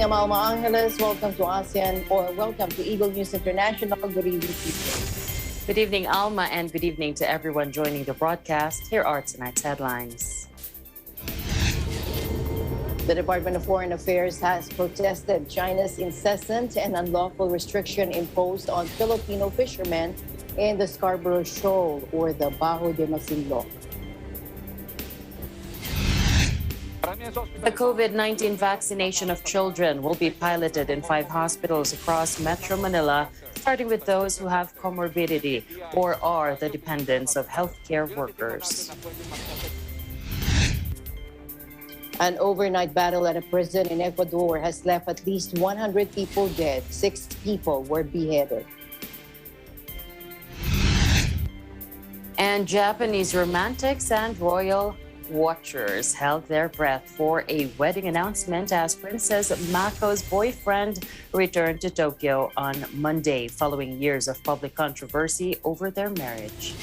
Welcome, Alma Angeles. Welcome to ASEAN, or welcome to Eagle News International. Good evening, people. Good evening, Alma, and good evening to everyone joining the broadcast. Here are tonight's headlines. The Department of Foreign Affairs has protested China's incessant and unlawful restriction imposed on Filipino fishermen in the Scarborough Shoal, or the Bajo de Masinloc. The COVID-19 vaccination of children will be piloted in 5 hospitals across Metro Manila, starting with those who have comorbidity or are the dependents of healthcare workers. An overnight battle at a prison in Ecuador has left at least 100 people dead. 6 people were beheaded. And Japanese romantics and royal watchers held their breath for a wedding announcement as Princess Mako's boyfriend returned to Tokyo on Monday following years of public controversy over their marriage.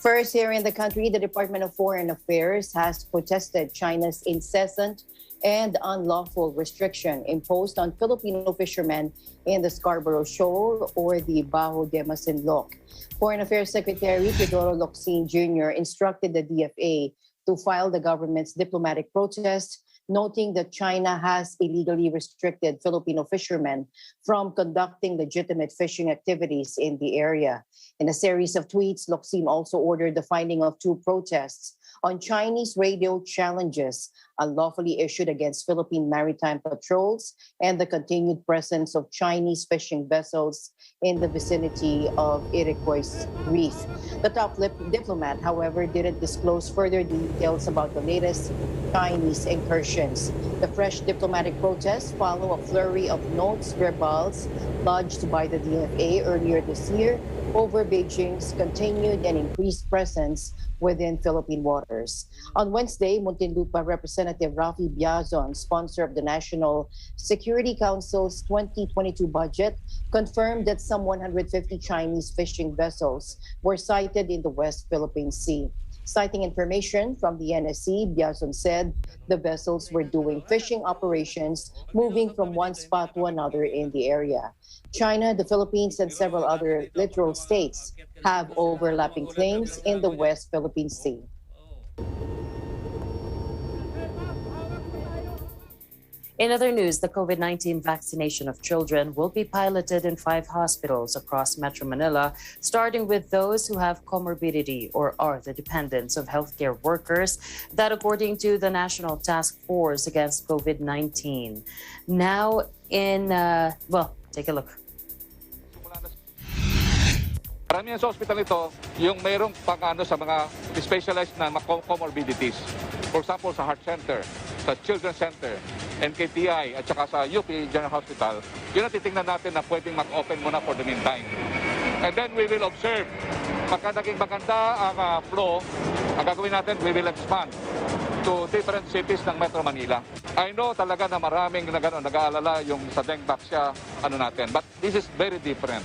First, here in the country, the Department of Foreign Affairs has protested China's incessant and unlawful restriction imposed on Filipino fishermen in the Scarborough Shoal, or the Bajo de Masinloc. Foreign Affairs Secretary Teodoro Locsin Jr. instructed the DFA to file the government's diplomatic protest, noting that China has illegally restricted Filipino fishermen from conducting legitimate fishing activities in the area. In a series of tweets, Locsin also ordered the finding of 2 protests on Chinese radio challenges unlawfully issued against Philippine maritime patrols and the continued presence of Chinese fishing vessels in the vicinity of Iroquois Reef. The top diplomat, however, didn't disclose further details about the latest Chinese incursions. The fresh diplomatic protests follow a flurry of notes verbals lodged by the DFA earlier this year over Beijing's continued and increased presence within Philippine waters. On Wednesday, Muntinlupa Representative Rafi Biazon, sponsor of the National Security Council's 2022 budget, confirmed that some 150 Chinese fishing vessels were sighted in the West Philippine Sea. Citing information from the NSC, Biazon said the vessels were doing fishing operations, moving from one spot to another in the area. China, the Philippines, and several other littoral states have overlapping claims in the West Philippine Sea. In other news, the COVID-19 vaccination of children will be piloted in 5 hospitals across Metro Manila, starting with those who have comorbidity or are the dependents of healthcare workers, that according to the National Task Force Against COVID-19. Now take a look. Karamihan sa hospital ito, yung mayroong pang-ano sa mga specialized na comorbidities. For example, sa Heart Center, sa Children's Center, NKTI, at saka sa UP General Hospital, yun ang titingnan natin na pwedeng mag-open muna for the meantime. And then we will observe. Pagka naging maganda ang flow, ang gagawin natin, we will expand to different cities ng Metro Manila. I know talaga na maraming nag-aalala yung sa Dengback siya, natin. But this is very different.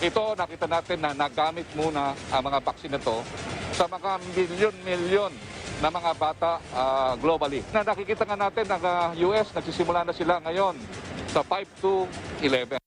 Ito, nakita natin na nagamit muna ang mga vaccine nito sa mga milyon-milyon na mga bata globally. Na nakikita nga natin ng US, nagsisimula na sila ngayon sa 5 to 11.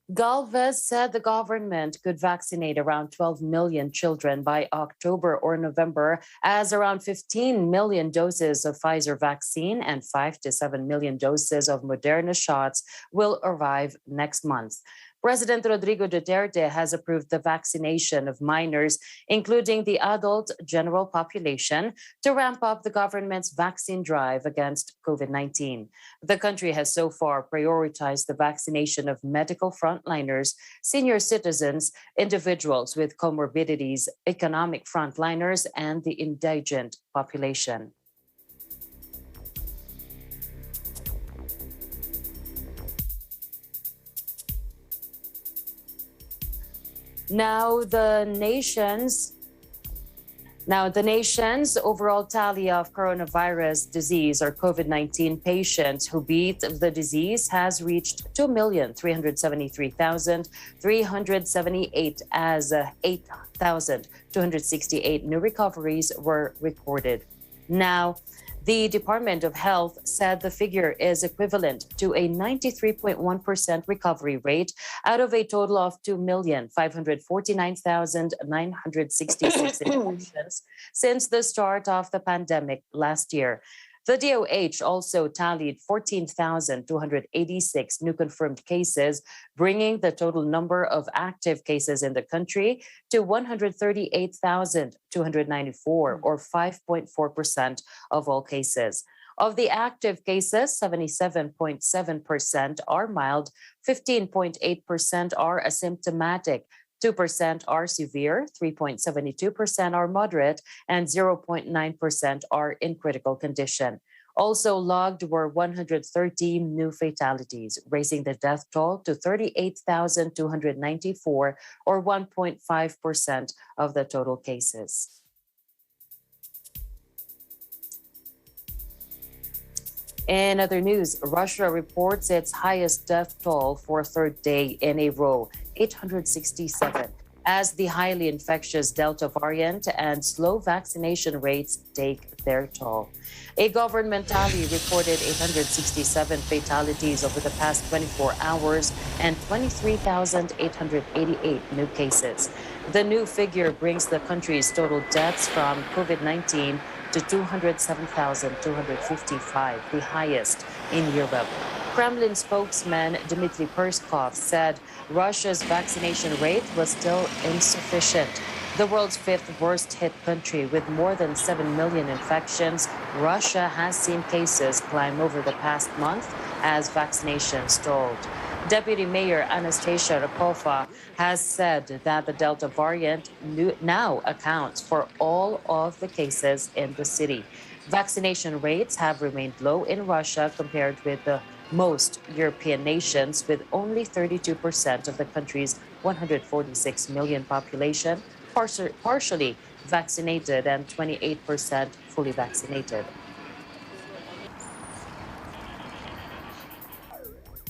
Galvez said the government could vaccinate around 12 million children by October or November, as around 15 million doses of Pfizer vaccine and 5 to 7 million doses of Moderna shots will arrive next month. President Rodrigo Duterte has approved the vaccination of minors, including the adult general population, to ramp up the government's vaccine drive against COVID-19. The country has so far prioritized the vaccination of medical frontliners, senior citizens, individuals with comorbidities, economic frontliners, and the indigent population. Now, the nation's Now, the nation's overall tally of coronavirus disease or COVID-19 patients who beat the disease has reached 2,373,378 as 8,268 new recoveries were recorded. Now, the Department of Health said the figure is equivalent to a 93.1% recovery rate out of a total of 2,549,966 infections since the start of the pandemic last year. The DOH also tallied 14,286 new confirmed cases, bringing the total number of active cases in the country to 138,294, or 5.4% of all cases. Of the active cases, 77.7% are mild, 15.8% are asymptomatic, 2% are severe, 3.72% are moderate, and 0.9% are in critical condition. Also logged were 113 new fatalities, raising the death toll to 38,294, or 1.5% of the total cases. In other news, Russia reports its highest death toll for a third day in a row, 867, as the highly infectious Delta variant and slow vaccination rates take their toll. A government tally reported 867 fatalities over the past 24 hours and 23,888 new cases. The new figure brings the country's total deaths from COVID-19 to 207,255, the highest in Europe. Kremlin spokesman Dmitry Peskov said Russia's vaccination rate was still insufficient. The world's fifth worst hit country with more than 7 million infections, Russia has seen cases climb over the past month as vaccination stalled. Deputy Mayor Anastasia Rakova has said that the Delta variant now accounts for all of the cases in the city. Vaccination rates have remained low in Russia compared with the most European nations, with only 32% of the country's 146 million population partially vaccinated and 28% fully vaccinated.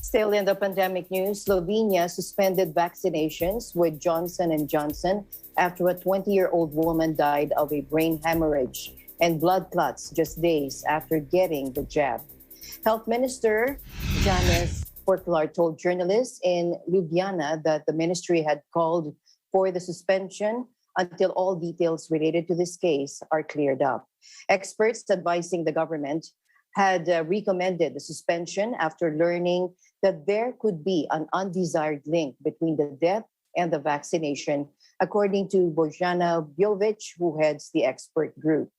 Still in the pandemic news, Slovenia suspended vaccinations with Johnson & Johnson after a 20-year-old woman died of a brain hemorrhage and blood clots just days after getting the jab. Health Minister Janez Portlar told journalists in Ljubljana that the ministry had called for the suspension until all details related to this case are cleared up. Experts advising the government had recommended the suspension after learning that there could be an undesired link between the death and the vaccination, according to Bojana Bjovic, who heads the expert group.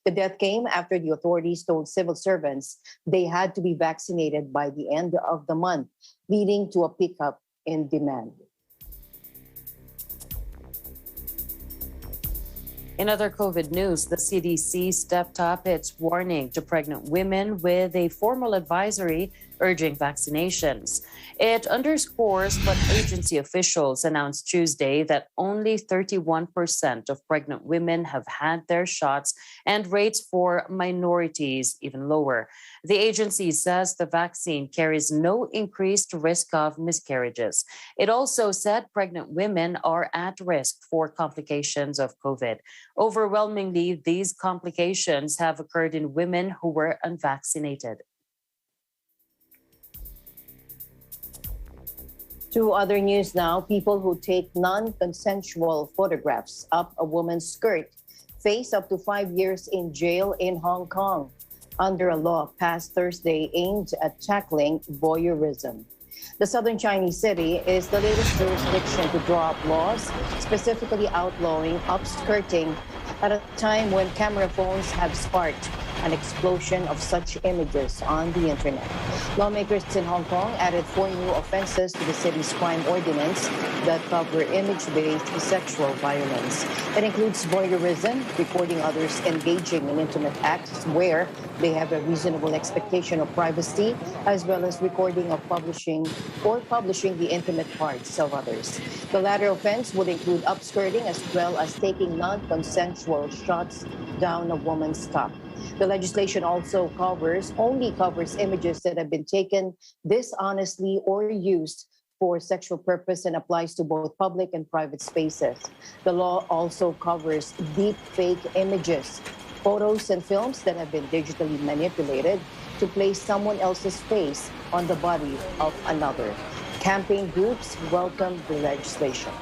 The death came after the authorities told civil servants they had to be vaccinated by the end of the month, leading to a pickup in demand. In other COVID news, the CDC stepped up its warning to pregnant women with a formal advisory urging vaccinations. It underscores what agency officials announced Tuesday, that only 31% of pregnant women have had their shots, and rates for minorities even lower. The agency says the vaccine carries no increased risk of miscarriages. It also said pregnant women are at risk for complications of COVID. Overwhelmingly, these complications have occurred in women who were unvaccinated. To other news now, people who take non-consensual photographs up a woman's skirt face up to 5 years in jail in Hong Kong under a law passed Thursday aimed at tackling voyeurism. The southern Chinese city is the latest jurisdiction to draw up laws specifically outlawing upskirting at a time when camera phones have sparked an explosion of such images on the internet. Lawmakers in Hong Kong added 4 new offenses to the city's crime ordinance that cover image-based sexual violence. It includes voyeurism, recording others engaging in intimate acts where they have a reasonable expectation of privacy, as well as recording of publishing the intimate parts of others. The latter offense would include upskirting as well as taking non-consensual shots down a woman's top. The legislation also only covers images that have been taken dishonestly or used for sexual purpose and applies to both public and private spaces. The law also covers deep fake images, photos and films that have been digitally manipulated to place someone else's face on the body of another. Campaign groups welcome the legislation.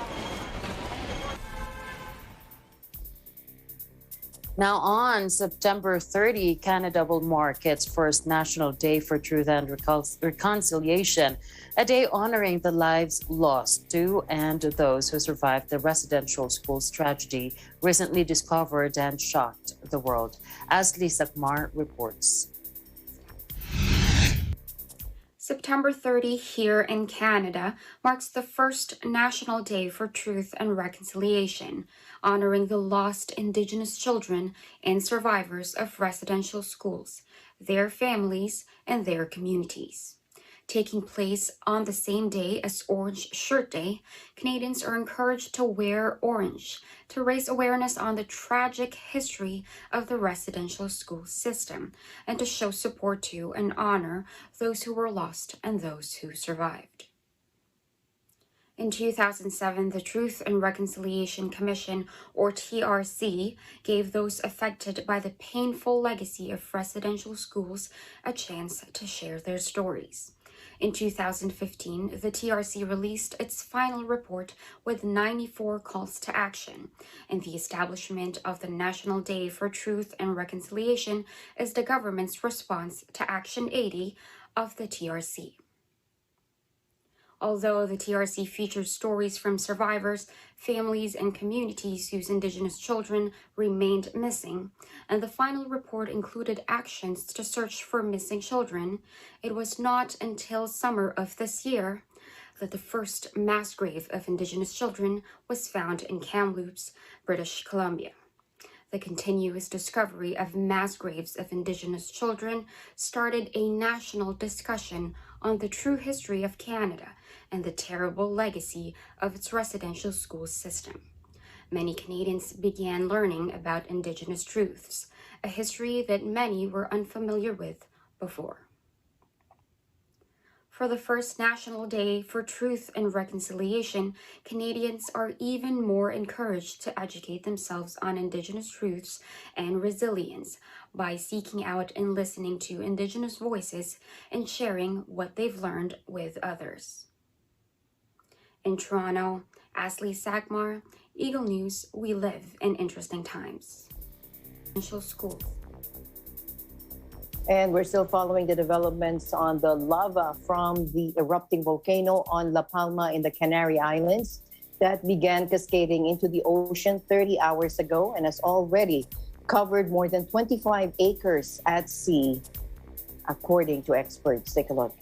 Now, on September 30, Canada will mark its first National Day for Truth and Reconciliation, a day honoring the lives lost to and those who survived the residential schools tragedy recently discovered and shocked the world. As Lisa Kmar reports. September 30 here in Canada marks the first National Day for Truth and Reconciliation, honoring the lost Indigenous children and survivors of residential schools, their families, and their communities. Taking place on the same day as Orange Shirt Day, Canadians are encouraged to wear orange to raise awareness on the tragic history of the residential school system and to show support to and honor those who were lost and those who survived. In 2007, the Truth and Reconciliation Commission, or TRC, gave those affected by the painful legacy of residential schools a chance to share their stories. In 2015, the TRC released its final report with 94 calls to action, and the establishment of the National Day for Truth and Reconciliation is the government's response to Action 80 of the TRC. Although the TRC features stories from survivors, families, and communities whose Indigenous children remained missing, and the final report included actions to search for missing children, it was not until summer of this year that the first mass grave of Indigenous children was found in Kamloops, British Columbia. The continuous discovery of mass graves of Indigenous children started a national discussion on the true history of Canada and the terrible legacy of its residential school system. Many Canadians began learning about Indigenous truths, a history that many were unfamiliar with before. For the first National Day for Truth and Reconciliation, Canadians are even more encouraged to educate themselves on Indigenous truths and resilience by seeking out and listening to Indigenous voices and sharing what they've learned with others. In Toronto, Ashley Sakmar, Eagle News, we live in interesting times. Schools. And we're still following the developments on the lava from the erupting volcano on La Palma in the Canary Islands that began cascading into the ocean 30 hours ago and has already covered more than 25 acres at sea, according to experts. Take a look.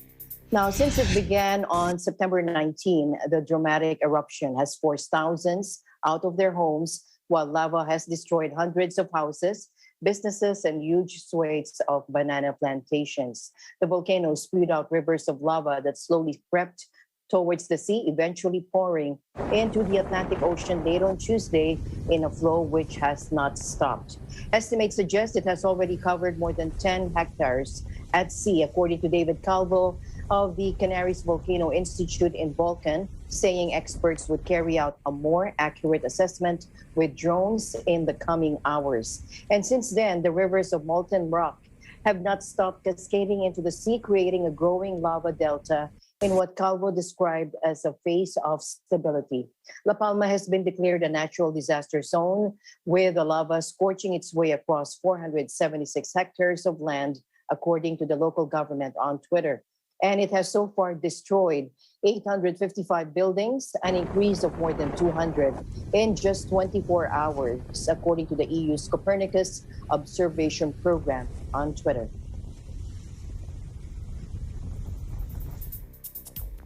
Now, since it began on September 19, the dramatic eruption has forced thousands out of their homes, while lava has destroyed hundreds of houses, businesses, and huge swathes of banana plantations. The volcano spewed out rivers of lava that slowly crept towards the sea, eventually pouring into the Atlantic Ocean late on Tuesday in a flow which has not stopped. Estimates suggest it has already covered more than 10 hectares at sea, according to David Calvo of the Canaries Volcano Institute in Vulcan, saying experts would carry out a more accurate assessment with drones in the coming hours. And since then, the rivers of molten rock have not stopped cascading into the sea, creating a growing lava delta in what Calvo described as a phase of stability. La Palma has been declared a natural disaster zone, with the lava scorching its way across 476 hectares of land, according to the local government on Twitter. and it has so far destroyed 855 buildings, an increase of more than 200 in just 24 hours, according to the EU's Copernicus observation program on Twitter.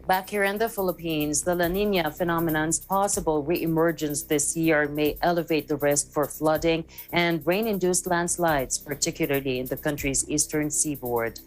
Back here in the Philippines, the La Nina phenomenon's possible re-emergence this year may elevate the risk for flooding and rain-induced landslides, particularly in the country's eastern seaboard.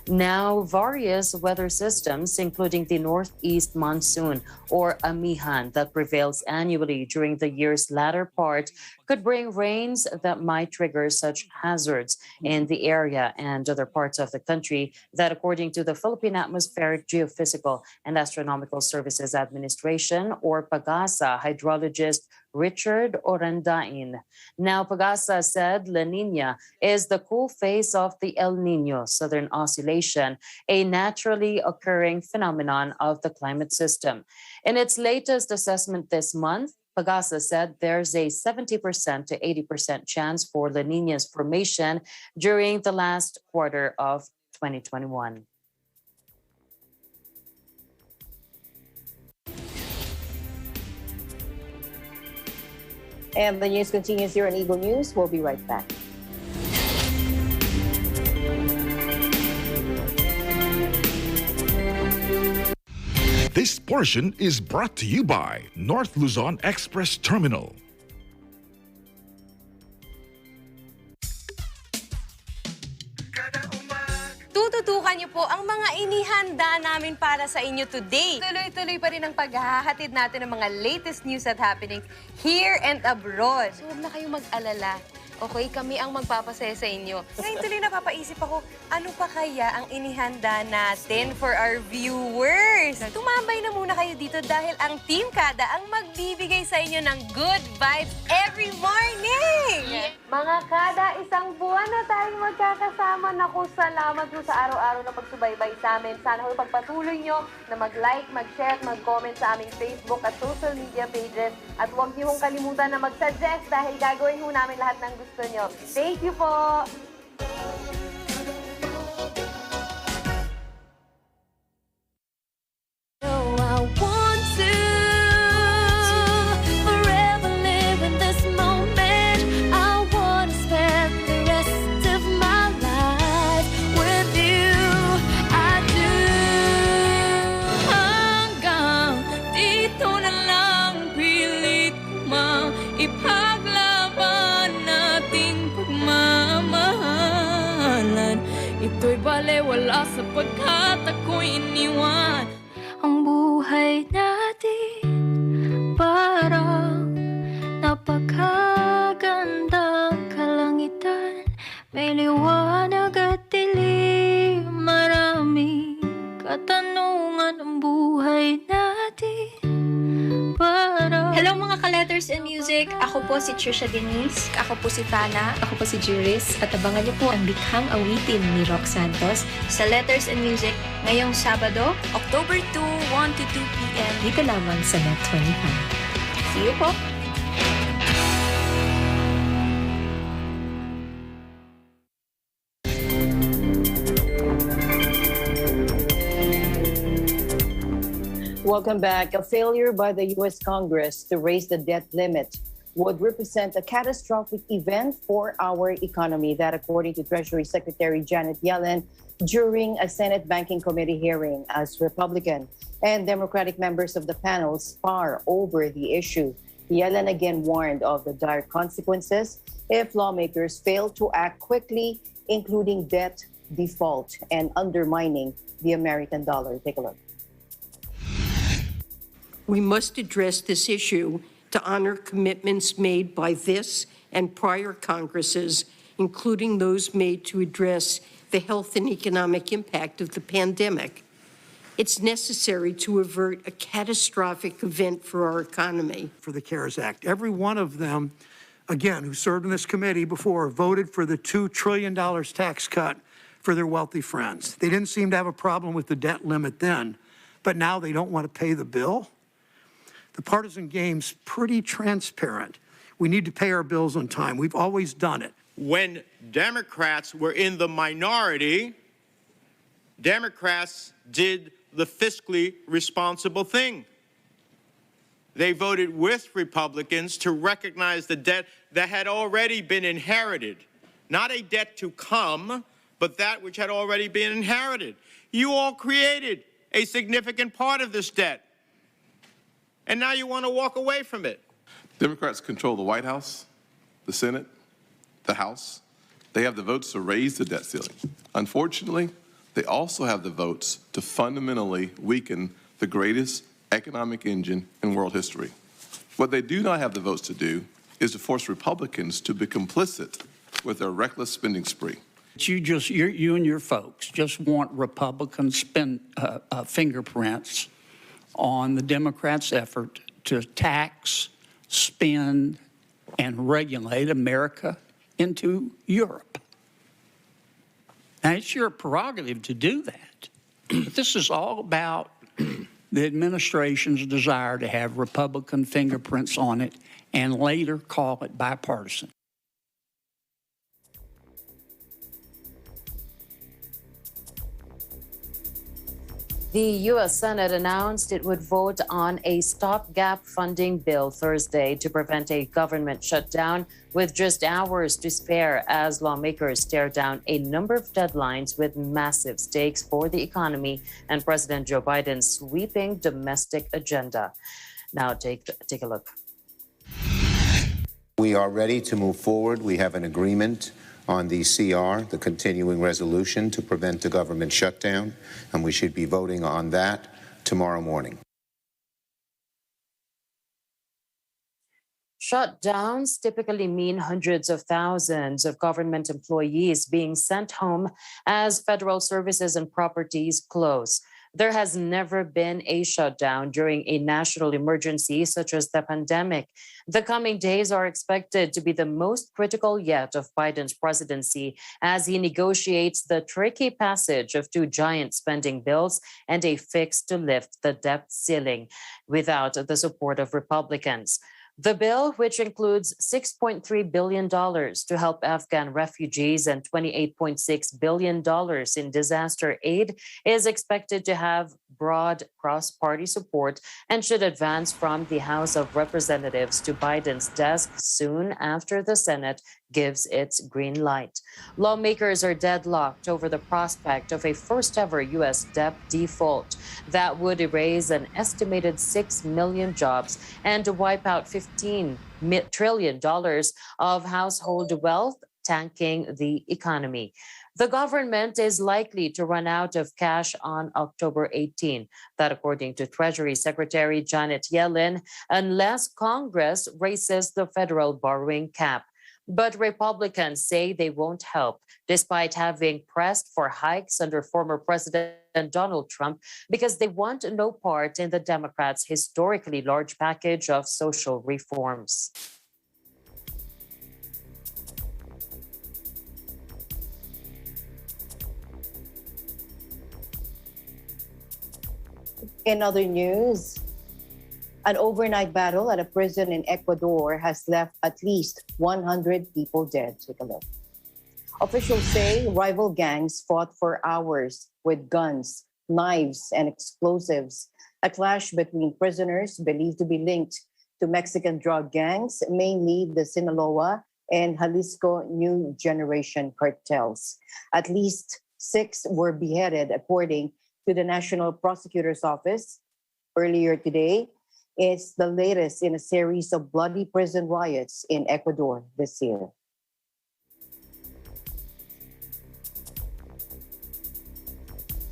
Now, various weather systems, including the northeast monsoon or amihan that prevails annually during the year's latter part, could bring rains that might trigger such hazards in the area and other parts of the country that, according to the Philippine Atmospheric, Geophysical and Astronomical Services Administration, or PAGASA, hydrologist Richard Orandain. Now, PAGASA said La Nina is the cool phase of the El Nino Southern Oscillation, a naturally occurring phenomenon of the climate system. In its latest assessment this month, PAGASA said there's a 70% to 80% chance for La Nina's formation during the last quarter of 2021. And the news continues here on Eagle News. We'll be right back. This portion is brought to you by North Luzon Express Terminal. Tututukan niyo po ang mga inihanda namin para sa inyo today. Tuloy-tuloy pa rin ang paghahatid natin ng mga latest news at happenings here and abroad. So huwag na kayong mag-alala. Okay, kami ang magpapasaya sa inyo. Ngayon tuloy napapaisip ako, ano pa kaya ang inihanda natin for our viewers? Tumambay na muna kayo dito dahil ang Team Kada ang magbibigay sa inyo ng good vibes every morning! Yeah. Mga Kada, isang buwan na tayong magkakasama. Naku, salamat po sa araw-araw na pagsubaybay sa amin. Sana ho pagpatuloy nyo na mag-like, mag-share at mag-comment sa aming Facebook at social media pages. At huwag niyo hong kalimutan na mag-suggest dahil gagawin ho namin lahat ng gusto nyo. Thank you po! Ito'y balewala sapagkat ako'y iniwan. Ang buhay natin parang napakagandang kalangitan. May liwanag at dilim, maraming katanungan ang buhay natin. Hello mga ka-Letters and Music! Ako po si Trisha Denise. Ako po si Tana. Ako po si Juris. At abangan niyo po ang likhang awitin ni Rock Santos sa Letters and Music ngayong Sabado, October 2, 1 to 2 p.m. dito lamang sa Net 25. See you po! Welcome back. A failure by the U.S. Congress to raise the debt limit would represent a catastrophic event for our economy. That, according to Treasury Secretary Janet Yellen during a Senate Banking Committee hearing, as Republican and Democratic members of the panel spar over the issue. Yellen again warned of the dire consequences if lawmakers fail to act quickly, including debt default and undermining the American dollar. Take a look. We must address this issue to honor commitments made by this and prior Congresses, including those made to address the health and economic impact of the pandemic. It's necessary to avert a catastrophic event for our economy. For the CARES Act. Every one of them, again, who served in this committee before, voted for the $2 trillion tax cut for their wealthy friends. They didn't seem to have a problem with the debt limit then, but now they don't want to pay the bill. The partisan game's pretty transparent. We need to pay our bills on time. We've always done it. When Democrats were in the minority, Democrats did the fiscally responsible thing. They voted with Republicans to recognize the debt that had already been inherited. Not a debt to come, but that which had already been inherited. You all created a significant part of this debt, and now you want to walk away from it. Democrats control the White House, the Senate, the House. They have the votes to raise the debt ceiling. Unfortunately, they also have the votes to fundamentally weaken the greatest economic engine in world history. What they do not have the votes to do is to force Republicans to be complicit with their reckless spending spree. You and your folks just want Republican fingerprints on the Democrats' effort to tax, spend, and regulate America into Europe. Now, it's your prerogative to do that. But this is all about the administration's desire to have Republican fingerprints on it and later call it bipartisan. The U.S. Senate announced it would vote on a stopgap funding bill Thursday to prevent a government shutdown with just hours to spare as lawmakers stare down a number of deadlines with massive stakes for the economy and President Joe Biden's sweeping domestic agenda. Now take a look. We are ready to move forward. We have an agreement on the CR, the continuing resolution to prevent the government shutdown, and we should be voting on that tomorrow morning. Shutdowns typically mean hundreds of thousands of government employees being sent home as federal services and properties close. There has never been a shutdown during a national emergency such as the pandemic. The coming days are expected to be the most critical yet of Biden's presidency as he negotiates the tricky passage of two giant spending bills and a fix to lift the debt ceiling without the support of Republicans. The bill, which includes $6.3 billion to help Afghan refugees and $28.6 billion in disaster aid, is expected to have broad cross-party support and should advance from the House of Representatives to Biden's desk soon after the Senate gives its green light. Lawmakers are deadlocked over the prospect of a first-ever U.S. debt default that would erase an estimated 6 million jobs and wipe out $15 trillion of household wealth, tanking the economy. The government is likely to run out of cash on October 18, that according to Treasury Secretary Janet Yellen, unless Congress raises the federal borrowing cap. But Republicans say they won't help, despite having pressed for hikes under former President Donald Trump, because they want no part in the Democrats' historically large package of social reforms. In other news, an overnight battle at a prison in Ecuador has left at least 100 people dead. Take a look. Officials say rival gangs fought for hours with guns, knives, and explosives. A clash between prisoners believed to be linked to Mexican drug gangs, mainly the Sinaloa and Jalisco New Generation cartels. At least 6 were beheaded, according to the National Prosecutor's Office. Earlier today, it's the latest in a series of bloody prison riots in Ecuador this year.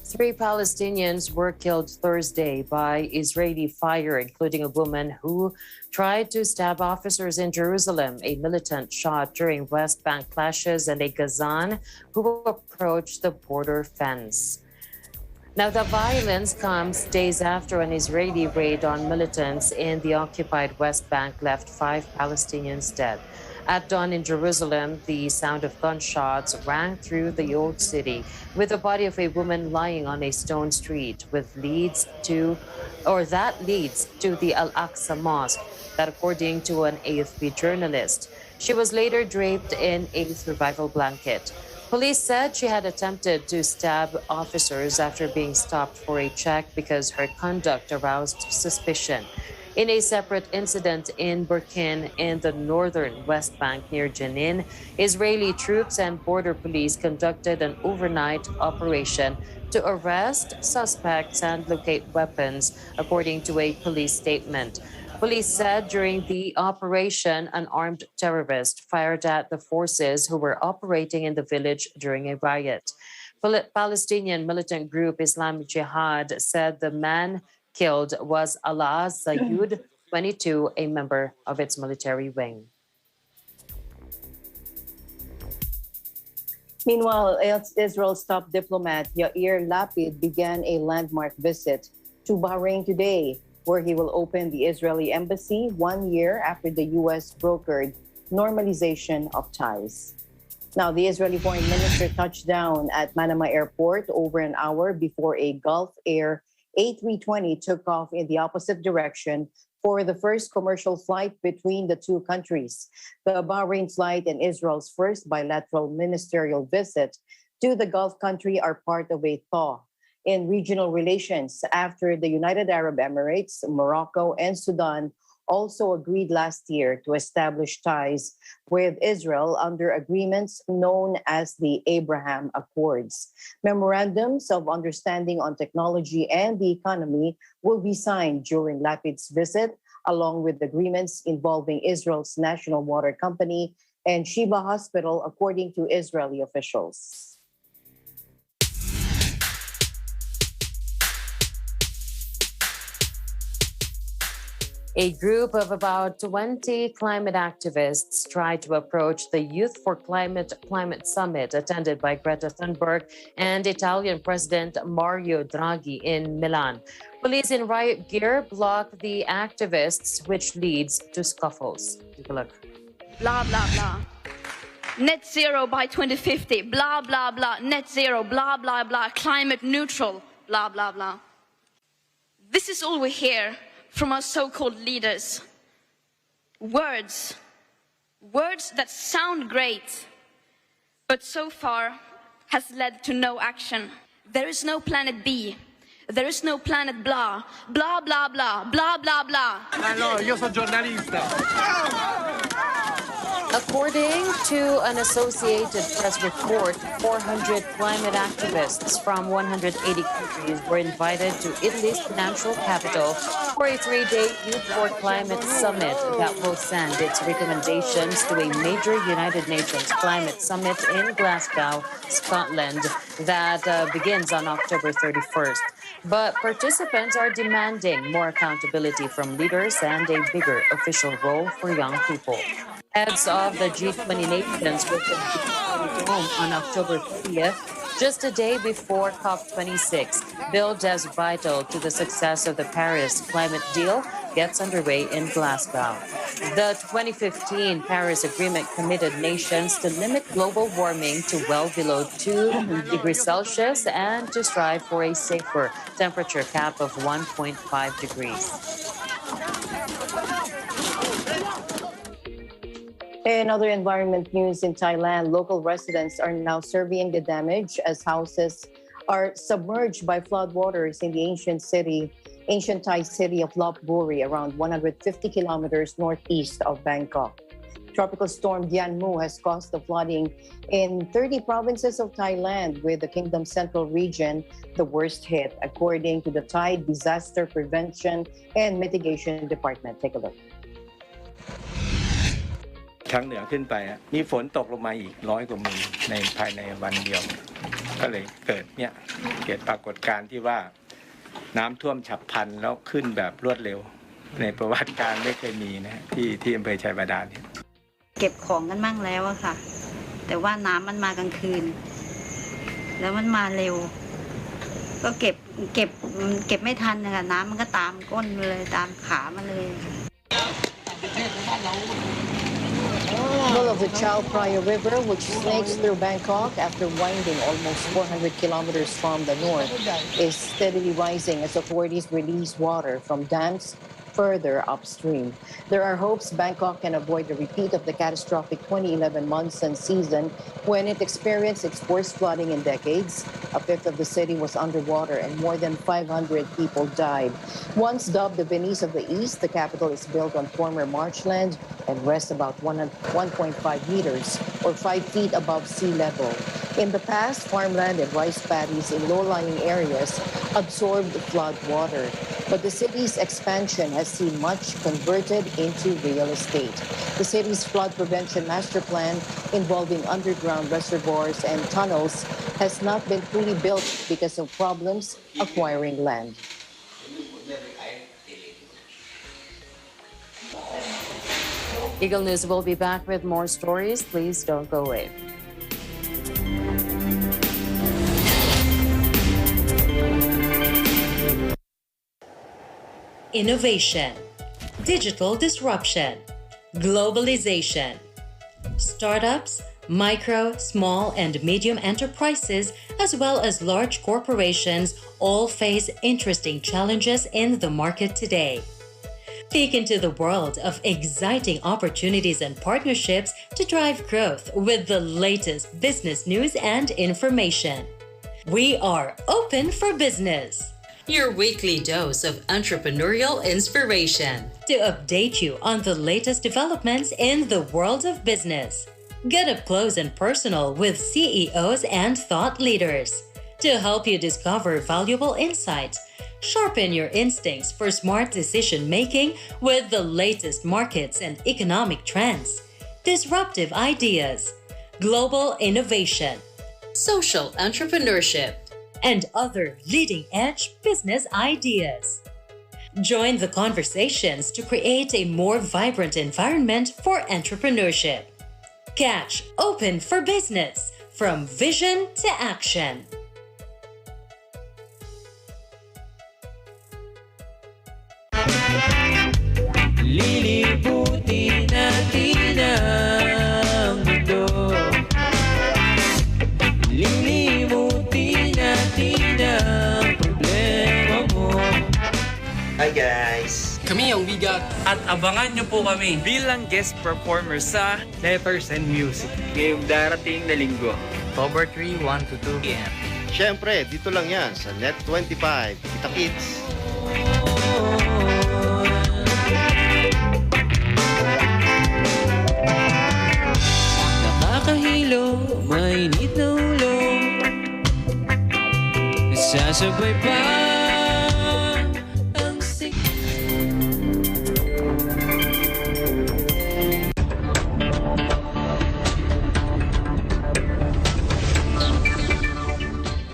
Three Palestinians were killed Thursday by Israeli fire, including a woman who tried to stab officers in Jerusalem, a militant shot during West Bank clashes, and a Gazan who approached the border fence. Now, the violence comes days after an Israeli raid on militants in the occupied West Bank left 5 Palestinians dead. At dawn in Jerusalem, the sound of gunshots rang through the old city, with the body of a woman lying on a stone street that leads to the Al-Aqsa Mosque, that according to an AFP journalist. She was later draped in a survival blanket. Police said she had attempted to stab officers after being stopped for a check because her conduct aroused suspicion. In a separate incident in Burkina in the northern West Bank near Jenin, Israeli troops and border police conducted an overnight operation to arrest suspects and locate weapons, according to a police statement. Police said during the operation, an armed terrorist fired at the forces who were operating in the village during a riot. Palestinian militant group Islamic Jihad said the man killed was Alaa Zayud, 22, a member of its military wing. Meanwhile, Israel's top diplomat Yair Lapid began a landmark visit to Bahrain today, where he will open the Israeli embassy 1 year after the U.S. brokered normalization of ties. Now, the Israeli foreign minister touched down at Manama Airport over an hour before a Gulf Air A320 took off in the opposite direction for the first commercial flight between the two countries. The Bahrain flight and Israel's first bilateral ministerial visit to the Gulf country are part of a thaw in regional relations after the United Arab Emirates, Morocco, and Sudan also agreed last year to establish ties with Israel under agreements known as the Abraham Accords. Memorandums of understanding on technology and the economy will be signed during Lapid's visit, along with agreements involving Israel's national water company and Sheba Hospital, according to Israeli officials. A group of about 20 climate activists tried to approach the Youth for Climate Summit attended by Greta Thunberg and Italian President Mario Draghi in Milan. Police in riot gear blocked the activists, which leads to scuffles. Take a look. Blah, blah, blah. Net zero by 2050. Blah, blah, blah. Net zero. Blah, blah, blah. Climate neutral. Blah, blah, blah. This is all we hear from our so-called leaders. Words that sound great, but so far has led to no action. There is no planet B. There is no planet blah, blah, blah, blah, blah, blah, blah. No, io sono giornalista. According to an Associated Press report, 400 climate activists from 180 countries were invited to Italy's financial capital for a 3-day Youth for Climate Summit that will send its recommendations to a major United Nations climate summit in Glasgow, Scotland, that begins on October 31st. But participants are demanding more accountability from leaders and a bigger official role for young people. Heads of the G20 nations will convene on October 30th, just a day before COP26, billed as vital to the success of the Paris climate deal, gets underway in Glasgow. The 2015 Paris Agreement committed nations to limit global warming to well below 2 degrees Celsius and to strive for a safer temperature cap of 1.5 degrees. In other environment news in Thailand, local residents are now surveying the damage as houses are submerged by floodwaters in the ancient Thai city of Lop Buri, around 150 kilometers northeast of Bangkok. Tropical storm Gyanmu has caused the flooding in 30 provinces of Thailand, with the kingdom's central region the worst hit, according to the Thai Disaster Prevention and Mitigation Department. Take a look. ทางเหนือขึ้นไปมีฝนตกลงมาอีก100 กว่ามิลในภายในวันเดียวก็เลยเกิดปรากฏการณ์ที่ว่าน้ำท่วมฉับพลันแล้วขึ้นแบบรวดเร็วในประวัติการไม่เคยมีนะที่อำเภอชัยบาดาลเก็บของกันมั่งแล้วอะค่ะแต่ว่าน้ำมันมากลางคืนแล้วมันมาเร็วก็เก็บไม่ทันนะคะน้ำมันก็ตามก้นเลยตามขามาเลย Full of the Chao Phraya River, which snakes through Bangkok after winding almost 400 kilometers from the north, is steadily rising as authorities release water from dams further upstream. There are hopes Bangkok can avoid a repeat of the catastrophic 2011 monsoon season when it experienced its worst flooding in decades. A fifth of the city was underwater and more than 500 people died. Once dubbed the Venice of the East, the capital is built on former marshland and rests about 1.5 meters or 5 feet above sea level. In the past, farmland and rice paddies in low-lying areas absorbed flood water, but the city's expansion has seen much converted into real estate. The city's flood prevention master plan, involving underground reservoirs and tunnels, has not been fully built because of problems acquiring land. Eagle News will be back with more stories. Please don't go away. Innovation, digital disruption, globalization. Startups, micro, small, and medium enterprises, as well as large corporations, all face interesting challenges in the market today. Peek into the world of exciting opportunities and partnerships to drive growth with the latest business news and information. We are open for business. Your weekly dose of entrepreneurial inspiration to update you on the latest developments in the world of business. Get up close and personal with CEOs and thought leaders to help you discover valuable insights. Sharpen your instincts for smart decision-making with the latest markets and economic trends, disruptive ideas, global innovation, social entrepreneurship, and other leading-edge business ideas. Join the conversations to create a more vibrant environment for entrepreneurship. Catch Open for Business, from vision to action. Liliputin natin ang mundo. Lilimutin natin ang problema mo. Hi guys! Kami ang Bigat at abangan nyo po kami bilang guest performer sa Letters and Music Ngayong darating na linggo, October 3, 1 to 2 p.m. Siyempre, dito lang yan sa Net 25. Kita Kids! Nakakahilo, mainit na ulo, sasabay pa ang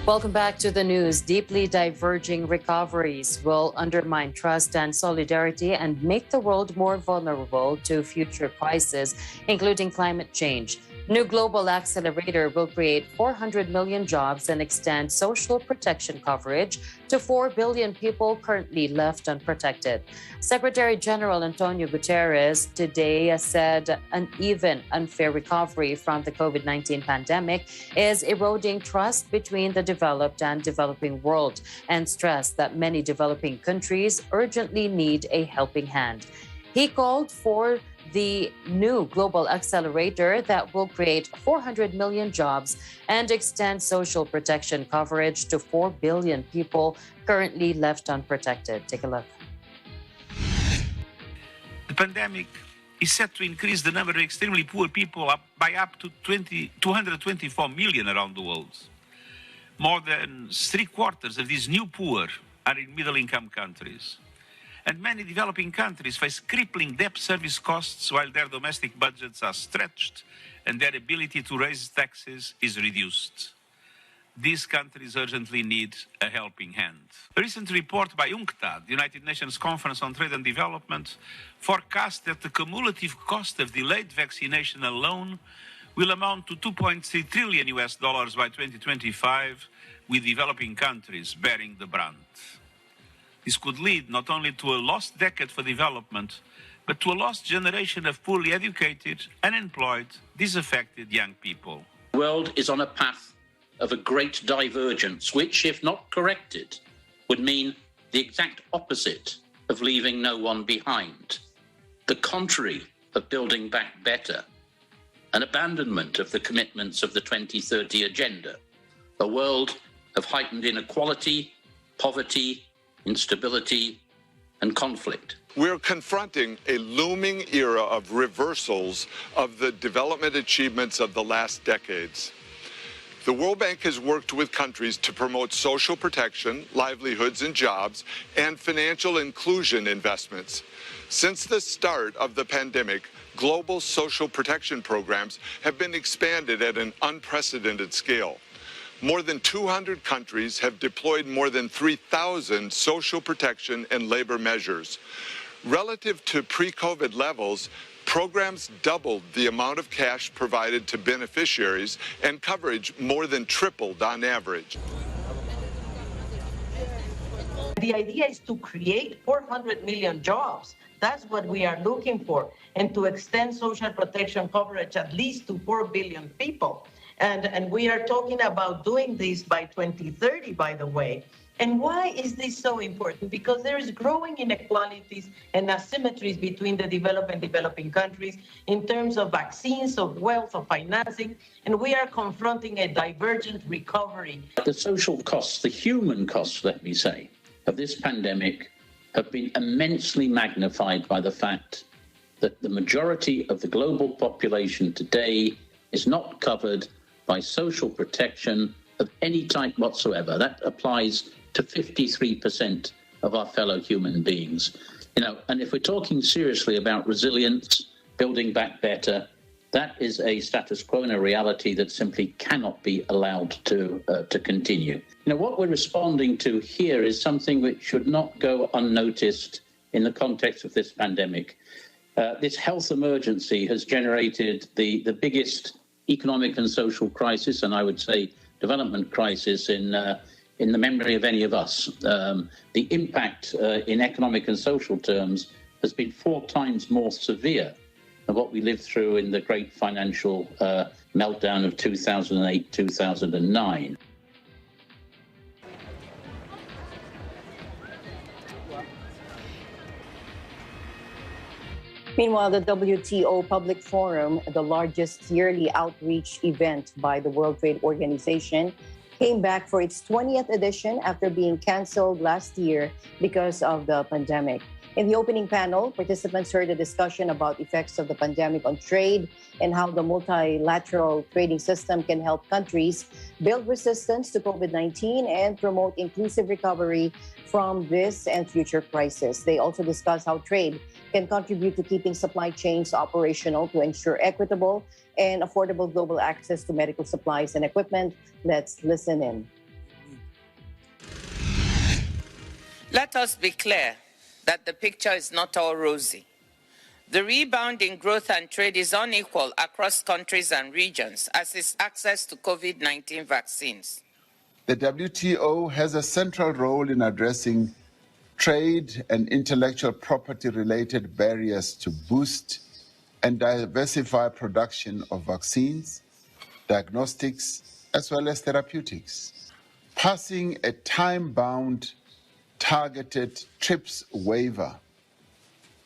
Welcome back to the news. Deeply diverging recoveries will undermine trust and solidarity and make the world more vulnerable to future crises, including climate change. New global accelerator will create 400 million jobs and extend social protection coverage to 4 billion people currently left unprotected. Secretary General Antonio Guterres today said uneven, unfair recovery from the COVID-19 pandemic is eroding trust between the developed and developing world, and stressed that many developing countries urgently need a helping hand. He called for the new global accelerator that will create 400 million jobs and extend social protection coverage to 4 billion people currently left unprotected. Take a look. The pandemic is set to increase the number of extremely poor people by up to 224 million around the world. More than 3/4 of these new poor are in middle-income countries. And many developing countries face crippling debt service costs while their domestic budgets are stretched and their ability to raise taxes is reduced. These countries urgently need a helping hand. A recent report by UNCTAD, the United Nations Conference on Trade and Development, forecast that the cumulative cost of delayed vaccination alone will amount to $2.3 trillion by 2025, with developing countries bearing the brunt. This could lead not only to a lost decade for development, but to a lost generation of poorly educated, unemployed, disaffected young people. The world is on a path of a great divergence, which, if not corrected, would mean the exact opposite of leaving no one behind, the contrary of building back better, an abandonment of the commitments of the 2030 Agenda, a world of heightened inequality, poverty, instability, and conflict. We're confronting a looming era of reversals of the development achievements of the last decades. The World Bank has worked with countries to promote social protection, livelihoods and jobs, and financial inclusion investments. Since the start of the pandemic, global social protection programs have been expanded at an unprecedented scale. More than 200 countries have deployed more than 3,000 social protection and labor measures. Relative to pre-COVID levels, programs doubled the amount of cash provided to beneficiaries, and coverage more than tripled on average. The idea is to create 400 million jobs. That's what we are looking for, and to extend social protection coverage at least to 4 billion people. And we are talking about doing this by 2030, by the way. And why is this so important? Because there is growing inequalities and asymmetries between the developed and developing countries in terms of vaccines, of wealth, of financing, and we are confronting a divergent recovery. The social costs, the human costs, let me say, of this pandemic have been immensely magnified by the fact that the majority of the global population today is not covered by social protection of any type whatsoever. That applies to 53% of our fellow human beings. And if we're talking seriously about resilience, building back better, that is a status quo and a reality that simply cannot be allowed to continue. What we're responding to here is something which should not go unnoticed in the context of this pandemic. This health emergency has generated the biggest economic and social crisis, and I would say development crisis in the memory of any of us. The impact in economic and social terms has been 4 times more severe than what we lived through in the great financial meltdown of 2008, 2009. Meanwhile, the WTO Public Forum, the largest yearly outreach event by the World Trade Organization, came back for its 20th edition after being canceled last year because of the pandemic. In the opening panel, participants heard a discussion about effects of the pandemic on trade and how the multilateral trading system can help countries build resistance to COVID-19 and promote inclusive recovery from this and future crises. They also discussed how trade can contribute to keeping supply chains operational to ensure equitable and affordable global access to medical supplies and equipment. Let's listen in. Let us be clear that the picture is not all rosy. The rebound in growth and trade is unequal across countries and regions, as is access to COVID-19 vaccines. The WTO has a central role in addressing trade and intellectual property-related barriers to boost and diversify production of vaccines, diagnostics, as well as therapeutics. Passing a time-bound, targeted TRIPS waiver,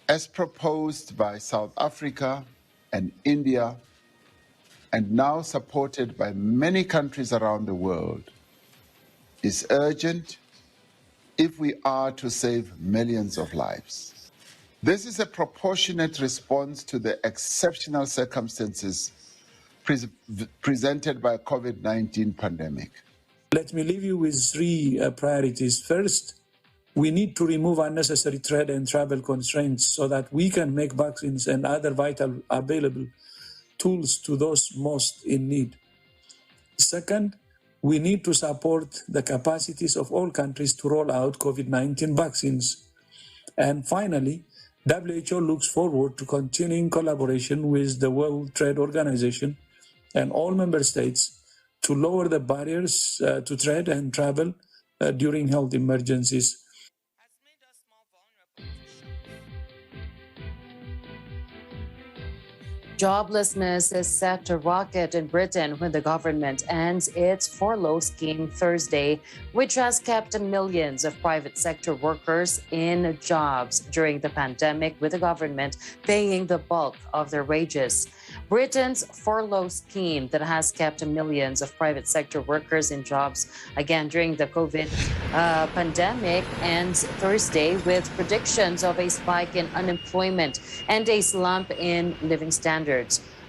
as proposed by South Africa and India, and now supported by many countries around the world, is urgent if we are to save millions of lives. This is a proportionate response to the exceptional circumstances presented by the COVID-19 pandemic. Let me leave you with 3 priorities. First, we need to remove unnecessary trade and travel constraints so that we can make vaccines and other vital available tools to those most in need. Second, we need to support the capacities of all countries to roll out COVID-19 vaccines. And finally, WHO looks forward to continuing collaboration with the World Trade Organization and all member states to lower the barriers to trade and travel during health emergencies. Joblessness is set to rocket in Britain when the government ends its furlough scheme Thursday, which has kept millions of private sector workers in jobs during the pandemic, with the government paying the bulk of their wages. Britain's furlough scheme that has kept millions of private sector workers in jobs again during the COVID pandemic ends Thursday with predictions of a spike in unemployment and a slump in living standards.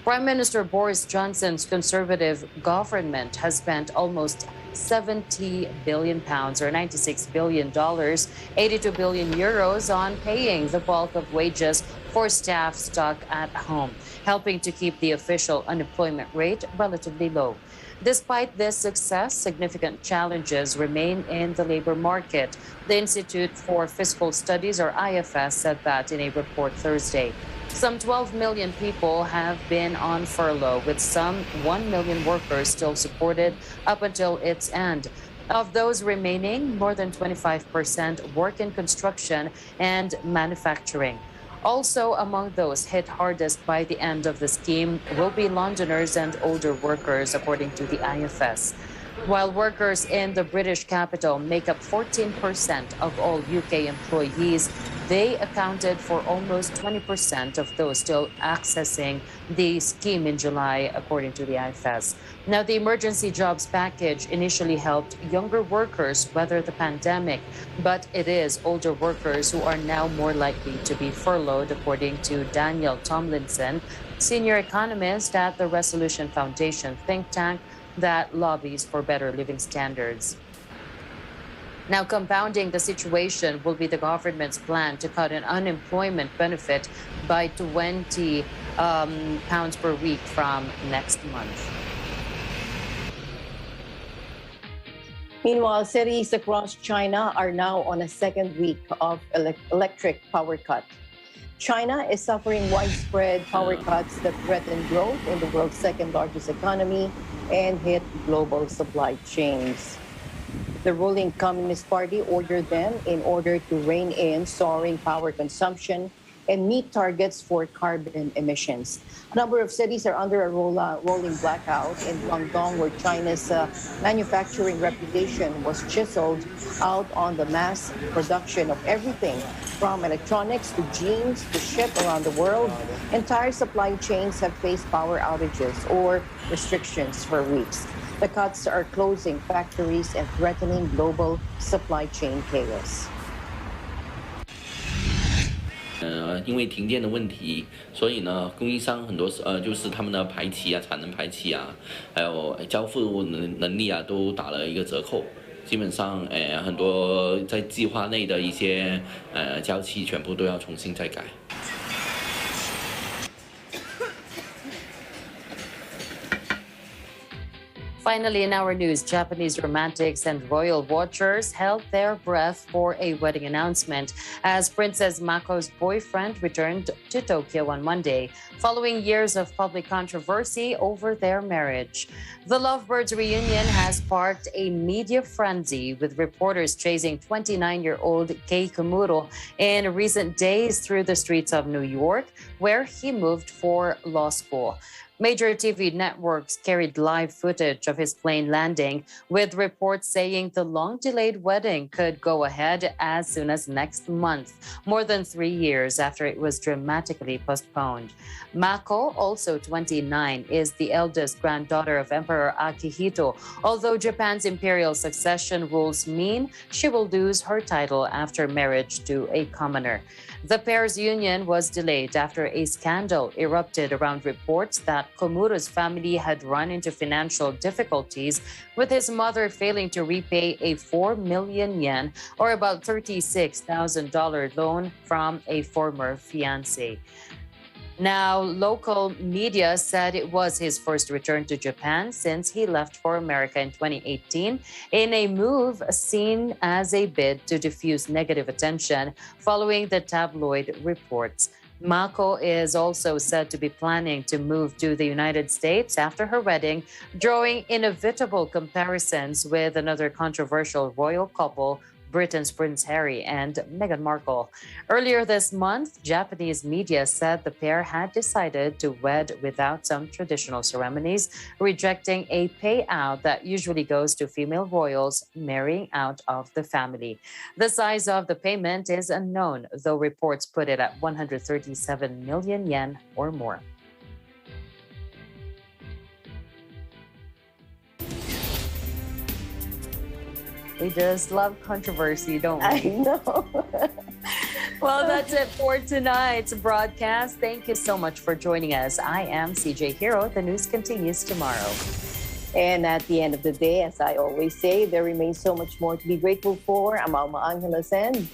Prime Minister Boris Johnson's Conservative government has spent almost £70 billion or $96 billion, 82 billion euros on paying the bulk of wages for staff stuck at home, helping to keep the official unemployment rate relatively low. Despite this success, significant challenges remain in the labor market. The Institute for Fiscal Studies, or IFS, said that in a report Thursday. Some 12 million people have been on furlough, with some 1 million workers still supported up until its end. Of those remaining, more than 25% work in construction and manufacturing. Also among those hit hardest by the end of the scheme will be Londoners and older workers, according to the IFS. While workers in the British capital make up 14% of all UK employees, they accounted for almost 20% of those still accessing the scheme in July, according to the IFS. Now, the emergency jobs package initially helped younger workers weather the pandemic, but it is older workers who are now more likely to be furloughed, according to Daniel Tomlinson, senior economist at the Resolution Foundation think tank that lobbies for better living standards. Now, compounding the situation will be the government's plan to cut an unemployment benefit by £20 per week from next month. Meanwhile, cities across China are now on a second week of electric power cut. China is suffering widespread power cuts that threaten growth in the world's second largest economy and hit global supply chains. The ruling Communist Party ordered them in order to rein in soaring power consumption and meet targets for carbon emissions. A number of cities are under a rolling blackout. In Guangdong, where China's manufacturing reputation was chiseled out on the mass production of everything from electronics to jeans to ship around the world, entire supply chains have faced power outages or restrictions for weeks. The cuts are closing factories and threatening global supply chain chaos. 因为停电的问题，所以呢，供应商很多就是他们的排期啊、产能排期啊，还有交付能力啊，都打了一个折扣。基本上，很多在计划内的一些交期全部都要重新再改。 Finally, in our news, Japanese romantics and royal watchers held their breath for a wedding announcement as Princess Mako's boyfriend returned to Tokyo on Monday, following years of public controversy over their marriage. The lovebirds' reunion has sparked a media frenzy, with reporters chasing 29-year-old Kei Komuro in recent days through the streets of New York, where he moved for law school. Major TV networks carried live footage of his plane landing, with reports saying the long-delayed wedding could go ahead as soon as next month, more than 3 years after it was dramatically postponed. Mako, also 29, is the eldest granddaughter of Emperor Akihito, although Japan's imperial succession rules mean she will lose her title after marriage to a commoner. The pair's union was delayed after a scandal erupted around reports that Komuro's family had run into financial difficulties, with his mother failing to repay a 4 million yen, or about $36,000 loan from a former fiancé. Now, local media said it was his first return to Japan since he left for America in 2018, in a move seen as a bid to diffuse negative attention following the tabloid reports. Mako is also said to be planning to move to the United States after her wedding, drawing inevitable comparisons with another controversial royal couple, Britain's Prince Harry and Meghan Markle. Earlier this month, Japanese media said the pair had decided to wed without some traditional ceremonies, rejecting a payout that usually goes to female royals marrying out of the family. The size of the payment is unknown, though reports put it at 137 million yen or more. We just love controversy, don't we? I know. Well, that's it for tonight's broadcast. Thank you so much for joining us. I am CJ Hero. The news continues tomorrow. And at the end of the day, as I always say, there remains so much more to be grateful for. I'm Alma Angeles, and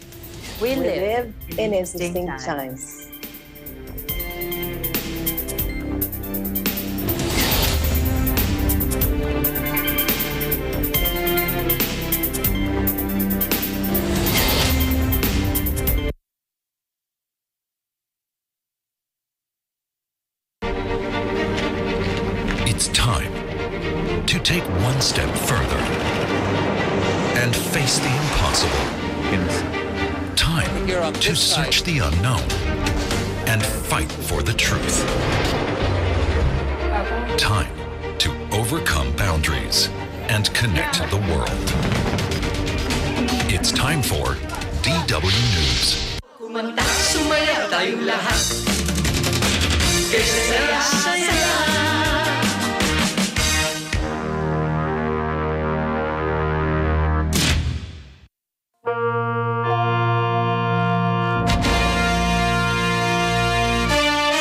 we live in interesting times. It's time to take one step further and face the impossible. Time to search the unknown and fight for the truth. Time to overcome boundaries and connect the world. It's time for DW News. Kumanta, sumaya tayong lahat. Kaya saya, saya.